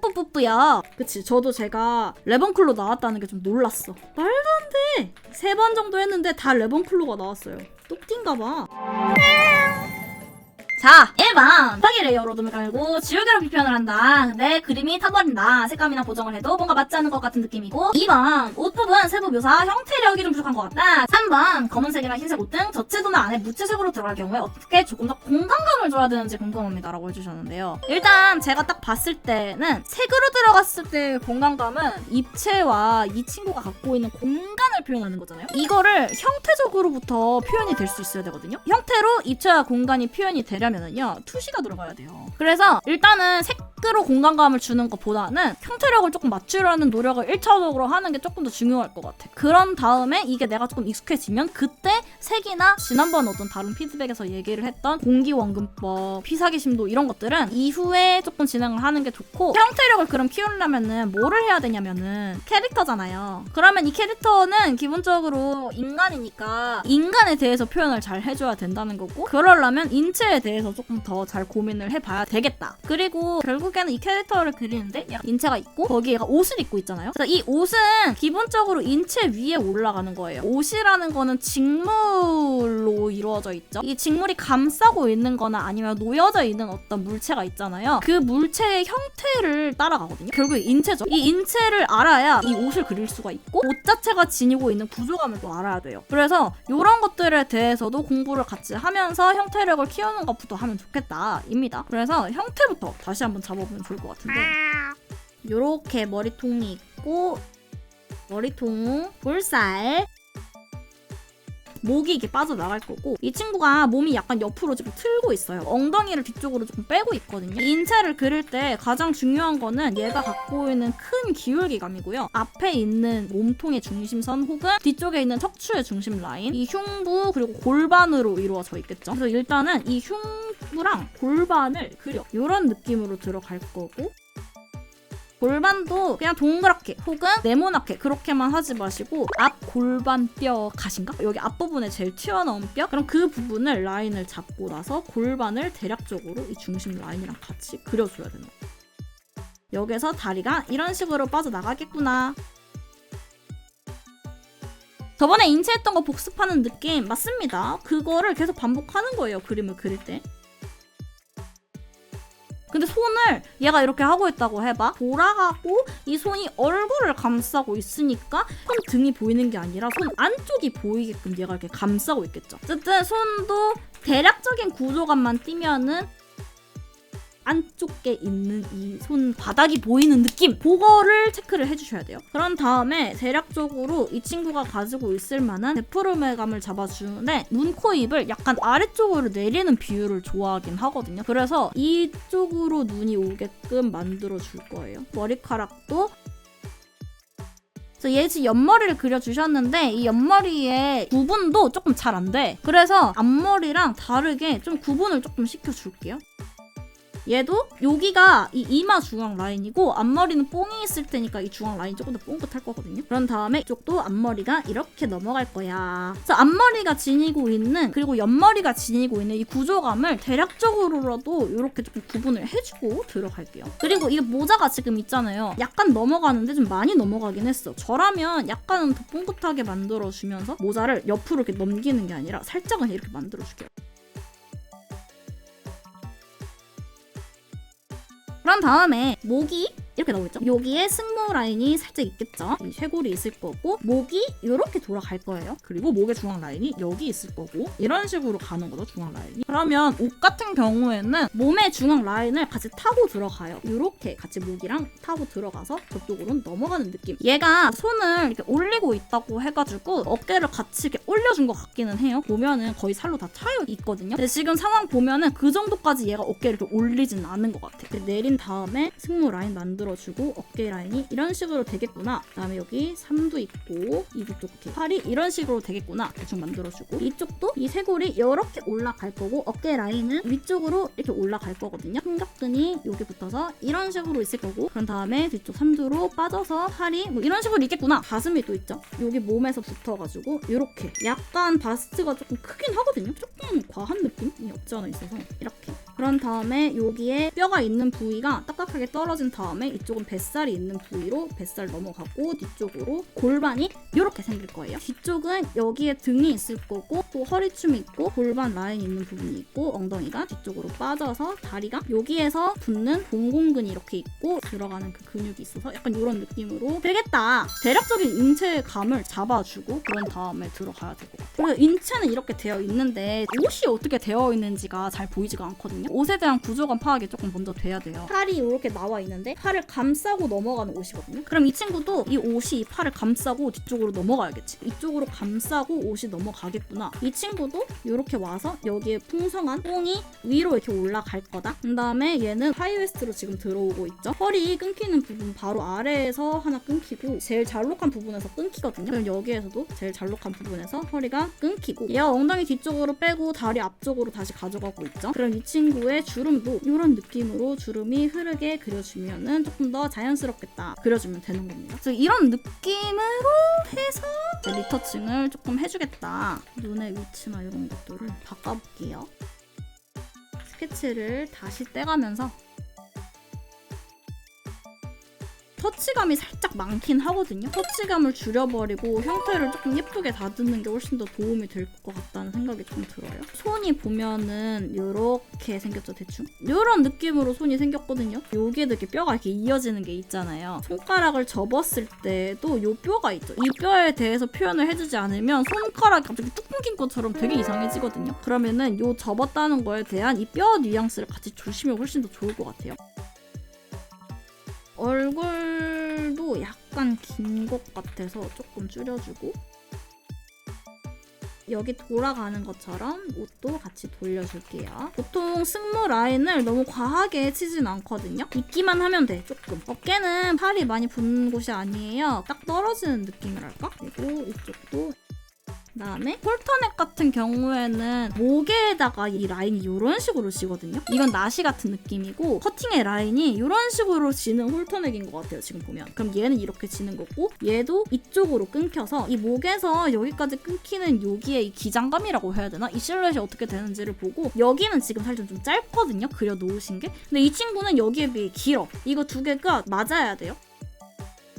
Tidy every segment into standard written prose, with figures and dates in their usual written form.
뿌뿌뿌뿌야. 그치, 저도 제가 레번클로 나왔다는 게 좀 놀랐어. 말도 안 돼. 3번 정도 했는데 다 레번클로가 나왔어요. 똑띠인가봐. 자, 1번 바기 레이어로 둠을 깔고 지우개로 비편을 한다. 근데 그림이 타버린다. 색감이나 보정을 해도 뭔가 맞지 않는 것 같은 느낌이고. 2번 옷 부분 세부 묘사 형태력이 좀 부족한 것 같다. 3번 검은색이나 흰색 옷 등 저체도나 안에 무채색으로 들어갈 경우에 어떻게 조금 더 공간감을 줘야 되는지 궁금합니다 라고 해주셨는데요. 일단 제가 딱 봤을 때는 색으로 들어갔을 때 공간감은 입체와 이 친구가 갖고 있는 공간을 표현하는 거잖아요. 이거를 형태적으로부터 표현이 될 수 있어야 되거든요. 형태로 입체와 공간이 표현이 되려면은요 투시가 들어가야 돼요. 그래서 일단은 색으로 공간감을 주는 것보다는 형태력을 조금 맞추려는 노력을 1차적으로 하는 게 조금 더 중요할 것 같아. 그런 다음에 이게 내가 조금 익숙해지면 그때 색이나 지난번 어떤 다른 피드백에서 얘기를 했던 공기원근법, 피사기심도 이런 것들은 이후에 조금 진행을 하는 게 좋고, 형태력을 그럼 키우려면은 뭐를 해야 되냐면은 캐릭터잖아요. 그러면 이 캐릭터는 기본적으로 인간이니까 인간에 대해서 표현을 잘 해줘야 된다는 거고, 그러려면 인체에 대해서 조금 더 잘 고민을 해봐야 되겠다. 그리고 결국에는 이 캐릭터를 그리는데 인체가 있고 거기에 옷을 입고 있잖아요. 그래서 이 옷은 기본적으로 인체 위에 올라가는 거예요. 옷이라는 거는 직물로 이루어져 있죠. 이 직물이 감싸고 있는 거나 아니면 놓여져 있는 어떤 물체가 있잖아요. 그 물체의 형태를 따라가거든요. 결국 인체죠. 이 인체를 알아야 이 옷을 그릴 수가 있고 옷 자체가 지니고 있는 구조감을 또 알아야 돼요. 그래서 이런 것들에 대해서도 공부를 같이 하면서 형태력을 키우는 것부터 하면 좋겠다 입니다. 그래서 형태부터 다시 한번 잡아보면 좋을 것 같은데, 요렇게 머리통이 있고 머리통, 볼살, 목이 이렇게 빠져나갈 거고, 이 친구가 몸이 약간 옆으로 지금 틀고 있어요. 엉덩이를 뒤쪽으로 조금 빼고 있거든요. 인체를 그릴 때 가장 중요한 거는 얘가 갖고 있는 큰 기울기감이고요. 앞에 있는 몸통의 중심선 혹은 뒤쪽에 있는 척추의 중심 라인, 이 흉부 그리고 골반으로 이루어져 있겠죠. 그래서 일단은 이 흉부랑 골반을 그려. 이런 느낌으로 들어갈 거고, 골반도 그냥 동그랗게 혹은 네모나게 그렇게만 하지 마시고 앞 골반뼈 가신가? 여기 앞부분에 제일 튀어나온 뼈? 그럼 그 부분을 라인을 잡고 나서 골반을 대략적으로 이 중심 라인이랑 같이 그려줘야 되는 거예요. 여기서 다리가 이런 식으로 빠져나가겠구나. 저번에 인체했던 거 복습하는 느낌 맞습니다. 그거를 계속 반복하는 거예요. 그림을 그릴 때. 근데 손을 얘가 이렇게 하고 있다고 해봐. 돌아가고 이 손이 얼굴을 감싸고 있으니까 손 등이 보이는 게 아니라 손 안쪽이 보이게끔 얘가 이렇게 감싸고 있겠죠. 어쨌든 손도 대략적인 구조감만 띄면은 안쪽에 있는 이 손 바닥이 보이는 느낌, 그거를 체크를 해주셔야 돼요. 그런 다음에 대략적으로 이 친구가 가지고 있을 만한 데포르메감을 잡아주는데, 눈, 코, 입을 약간 아래쪽으로 내리는 비율을 좋아하긴 하거든요. 그래서 이쪽으로 눈이 오게끔 만들어줄 거예요. 머리카락도 그래서 얘 지금 옆머리를 그려주셨는데 이 옆머리의 구분도 조금 잘 안 돼. 그래서 앞머리랑 다르게 좀 구분을 조금 시켜줄게요. 얘도 여기가 이 이마 중앙 라인이고 앞머리는 뽕이 있을 테니까 이 중앙 라인이 조금 더 뽕긋할 거거든요. 그런 다음에 이쪽도 앞머리가 이렇게 넘어갈 거야. 그래서 앞머리가 지니고 있는, 그리고 옆머리가 지니고 있는 이 구조감을 대략적으로라도 이렇게 조금 구분을 해주고 들어갈게요. 그리고 이 모자가 지금 있잖아요. 약간 넘어가는데 좀 많이 넘어가긴 했어. 저라면 약간은 더 뽕긋하게 만들어주면서 모자를 옆으로 이렇게 넘기는 게 아니라 살짝은 이렇게 만들어줄게요. 그런 다음에 목이 이렇게 나오겠죠? 여기에 승모 라인이 살짝 있겠죠? 이 쇄골이 있을 거고, 목이 이렇게 돌아갈 거예요. 그리고 목의 중앙 라인이 여기 있을 거고, 이런 식으로 가는 거죠, 중앙 라인이. 그러면 옷 같은 경우에는 몸의 중앙 라인을 같이 타고 들어가요. 이렇게 같이 목이랑 타고 들어가서 저쪽으로 넘어가는 느낌. 얘가 손을 이렇게 올리고 있다고 해가지고 어깨를 같이 이렇게 올려준 것 같기는 해요. 보면은 거의 살로 다 차여 있거든요. 근데 지금 상황 보면은 그 정도까지 얘가 어깨를 이렇게 올리진 않은 것 같아. 내린 다음에 승모 라인 만들어주고 어깨 라인이 이런 식으로 되겠구나. 그 다음에 여기 삼두 있고 이도 이렇게 팔이 이런 식으로 되겠구나. 대충 만들어주고, 이쪽도 이 쇄골이 이렇게 올라갈 거고 어깨 라인은 위쪽으로 이렇게 올라갈 거거든요. 삼각근이 여기 붙어서 이런 식으로 있을 거고, 그런 다음에 뒤쪽 삼두로 빠져서 팔이 뭐 이런 식으로 있겠구나. 가슴이 또 있죠. 여기 몸에서 붙어가지고 이렇게 약간 바스트가 조금 크긴 하거든요. 조금 과한 느낌이 없지 않아 있어서 이렇게. 그런 다음에 여기에 뼈가 있는 부위가 딱딱하게 떨어진 다음에 이쪽은 뱃살이 있는 부위로 뱃살 넘어가고 뒤쪽으로 골반이 이렇게 생길 거예요. 뒤쪽은 여기에 등이 있을 거고 또 허리춤이 있고 골반 라인 있는 부분이 있고 엉덩이가 뒤쪽으로 빠져서 다리가 여기에서 붙는 봉공근이 이렇게 있고 들어가는 그 근육이 있어서 약간 이런 느낌으로 되겠다. 대략적인 인체감을 잡아주고 그런 다음에 들어가야 될 것 같아요. 그래서 인체는 이렇게 되어 있는데 옷이 어떻게 되어 있는지가 잘 보이지가 않거든요. 옷에 대한 구조감 파악이 조금 먼저 돼야 돼요. 팔이 이렇게 나와 있는데 팔을 감싸고 넘어가는 옷이거든요. 그럼 이 친구도 이 옷이 이 팔을 감싸고 뒤쪽으로 넘어가야겠지. 이쪽으로 감싸고 옷이 넘어가겠구나. 이 친구도 이렇게 와서 여기에 풍성한 뽕이 위로 이렇게 올라갈 거다. 그 다음에 얘는 하이웨스트로 지금 들어오고 있죠. 허리 끊기는 부분 바로 아래에서 하나 끊기고 제일 잘록한 부분에서 끊기거든요. 그럼 여기에서도 제일 잘록한 부분에서 허리가 끊기고 얘가 엉덩이 뒤쪽으로 빼고 다리 앞쪽으로 다시 가져가고 있죠. 그럼 이 친구의 주름도 이런 느낌으로 주름이 흐르게 그려주면은 조금 더 자연스럽겠다 그려주면 되는 겁니다. 그래서 이런 느낌으로 해서 리터칭을 조금 해주겠다. 눈의 위치나 이런 것들을 바꿔볼게요. 스케치를 다시 떼가면서 터치감이 살짝 많긴 하거든요. 터치감을 줄여버리고 형태를 조금 예쁘게 다듬는 게 훨씬 더 도움이 될 것 같다는 생각이 좀 들어요. 손이 보면은 이렇게 생겼죠, 대충? 이런 느낌으로 손이 생겼거든요. 여기에도 이렇게 뼈가 이렇게 이어지는 게 있잖아요. 손가락을 접었을 때도 이 뼈가 있죠. 이 뼈에 대해서 표현을 해주지 않으면 손가락이 갑자기 뚝 끊긴 것처럼 되게 이상해지거든요. 그러면은 이 접었다는 거에 대한 이 뼈 뉘앙스를 같이 주시면 훨씬 더 좋을 것 같아요. 얼굴도 약간 긴 것 같아서 조금 줄여주고 여기 돌아가는 것처럼 옷도 같이 돌려줄게요. 보통 승모 라인을 너무 과하게 치진 않거든요. 입기만 하면 돼, 조금. 어깨는 팔이 많이 붙는 곳이 아니에요. 딱 떨어지는 느낌이랄까? 그리고 이쪽도 그다음에 홀터넥 같은 경우에는 목에다가 이 라인이 이런 식으로 지거든요. 이건 나시 같은 느낌이고 커팅의 라인이 이런 식으로 지는 홀터넥인 것 같아요. 지금 보면. 그럼 얘는 이렇게 지는 거고 얘도 이쪽으로 끊겨서 이 목에서 여기까지 끊기는 여기에 이 기장감이라고 해야 되나? 이 실루엣이 어떻게 되는지를 보고 여기는 지금 살짝 좀 짧거든요. 그려 놓으신 게. 근데 이 친구는 여기에 비해 길어. 이거 두 개가 맞아야 돼요.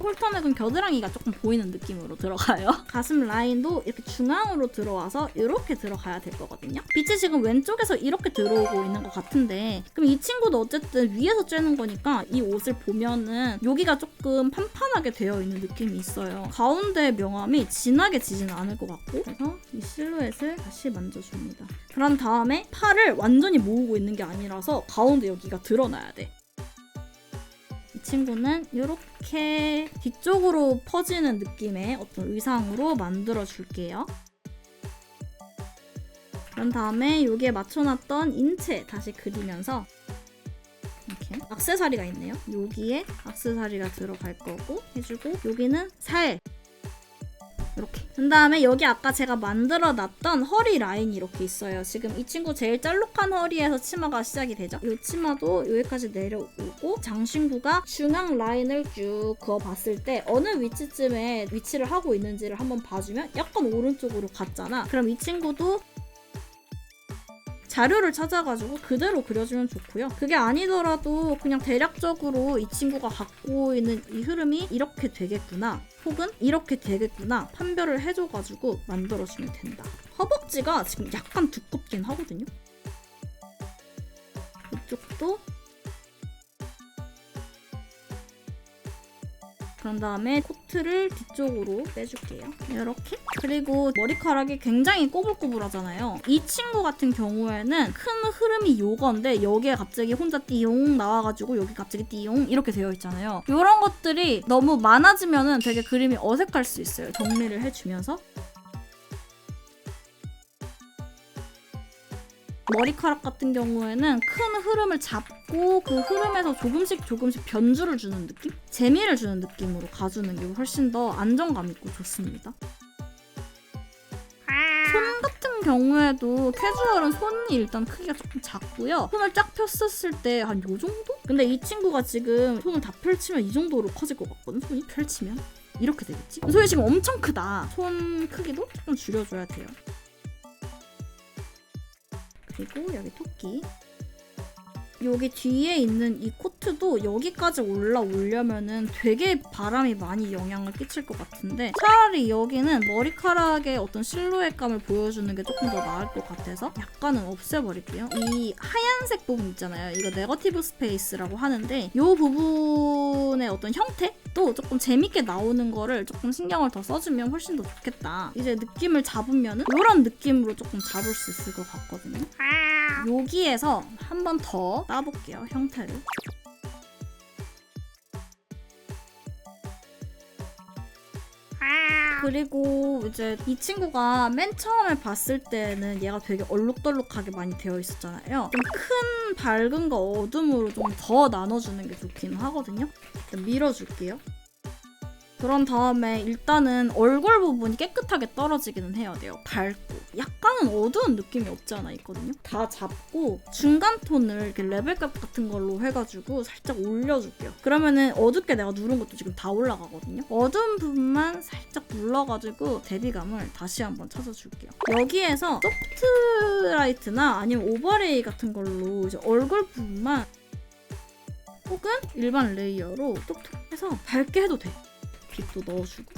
홀터넥은 겨드랑이가 조금 보이는 느낌으로 들어가요. 가슴 라인도 이렇게 중앙으로 들어와서 이렇게 들어가야 될 거거든요. 빛이 지금 왼쪽에서 이렇게 들어오고 있는 것 같은데 그럼 이 친구도 어쨌든 위에서 쬐는 거니까 이 옷을 보면은 여기가 조금 판판하게 되어 있는 느낌이 있어요. 가운데 명암이 진하게 지지는 않을 것 같고 그래서 이 실루엣을 다시 만져줍니다. 그런 다음에 팔을 완전히 모으고 있는 게 아니라서 가운데 여기가 드러나야 돼. 이 친구는 이렇게 뒤쪽으로 퍼지는 느낌의 어떤 의상으로 만들어 줄게요. 그런 다음에 여기에 맞춰놨던 인체 다시 그리면서 이렇게 액세서리가 있네요. 여기에 액세서리가 들어갈 거고 해주고 여기는 살 이렇게. 그 다음에 여기 아까 제가 만들어 놨던 허리 라인이 이렇게 있어요. 지금 이 친구 제일 짤록한 허리에서 치마가 시작이 되죠. 이 치마도 여기까지 내려오고 장신구가 중앙 라인을 쭉 그어봤을 때 어느 위치쯤에 위치를 하고 있는지를 한번 봐주면 약간 오른쪽으로 갔잖아. 그럼 이 친구도 자료를 찾아가지고 그대로 그려주면 좋고요. 그게 아니더라도 그냥 대략적으로 이 친구가 갖고 있는 이 흐름이 이렇게 되겠구나 혹은 이렇게 되겠구나 판별을 해줘가지고 만들어주면 된다. 허벅지가 지금 약간 두껍긴 하거든요. 이쪽도 그런 다음에 코트를 뒤쪽으로 빼줄게요. 이렇게. 그리고 머리카락이 굉장히 꼬불꼬불하잖아요. 이 친구 같은 경우에는 큰 흐름이 요건데 여기에 갑자기 혼자 띠용 나와가지고 여기 갑자기 띠용 이렇게 되어 있잖아요. 이런 것들이 너무 많아지면은 되게 그림이 어색할 수 있어요. 정리를 해주면서. 머리카락 같은 경우에는 큰 흐름을 잡고 그 흐름에서 조금씩 변주를 주는 느낌? 재미를 주는 느낌으로 가주는 게 훨씬 더 안정감 있고 좋습니다. 손 같은 경우에도 캐주얼은 손이 일단 크기가 조금 작고요. 손을 쫙 폈었을 때 한 요 정도? 근데 이 친구가 지금 손을 다 펼치면 이 정도로 커질 것 같거든, 손이? 펼치면? 이렇게 되겠지? 손이 지금 엄청 크다. 손 크기도 조금 줄여줘야 돼요. 그리고 여기 토끼. 여기 뒤에 있는 이 코트도 여기까지 올라오려면은 되게 바람이 많이 영향을 끼칠 것 같은데 차라리 여기는 머리카락의 어떤 실루엣감을 보여주는 게 조금 더 나을 것 같아서 약간은 없애버릴게요. 이 하얀색 부분 있잖아요. 이거 네거티브 스페이스라고 하는데 이 부분의 어떤 형태도 조금 재밌게 나오는 거를 조금 신경을 더 써주면 훨씬 더 좋겠다. 이제 느낌을 잡으면은 이런 느낌으로 조금 잡을 수 있을 것 같거든요. 여기에서 한 번 더 따볼게요, 형태를. 그리고 이제 이 친구가 맨 처음에 봤을 때는 얘가 되게 얼룩덜룩하게 많이 되어 있었잖아요. 좀 큰 밝음과 어둠으로 좀 더 나눠주는 게 좋긴 하거든요. 일단 밀어줄게요. 그런 다음에 일단은 얼굴 부분이 깨끗하게 떨어지기는 해야 돼요. 밝고 약간은 어두운 느낌이 없지 않아 있거든요. 다 잡고 중간 톤을 이렇게 레벨값 같은 걸로 해가지고 살짝 올려줄게요. 그러면은 어둡게 내가 누른 것도 지금 다 올라가거든요. 어두운 부분만 살짝 눌러가지고 대비감을 다시 한번 찾아줄게요. 여기에서 소프트라이트나 아니면 오버레이 같은 걸로 이제 얼굴 부분만 혹은 일반 레이어로 톡톡 해서 밝게 해도 돼. 빛도 넣어주고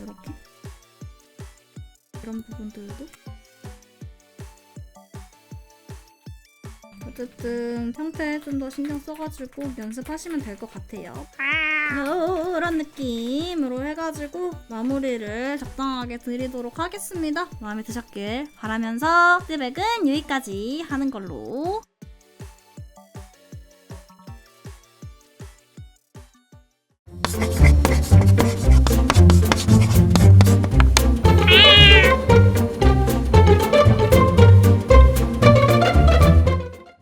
이렇게 이런 부분들도 어쨌든 형태에 좀 더 신경 써가지고 연습하시면 될 것 같아요. 그런 느낌으로 해가지고 마무리를 적당하게 드리도록 하겠습니다. 마음에 드셨길 바라면서 스백은 여기까지 하는 걸로.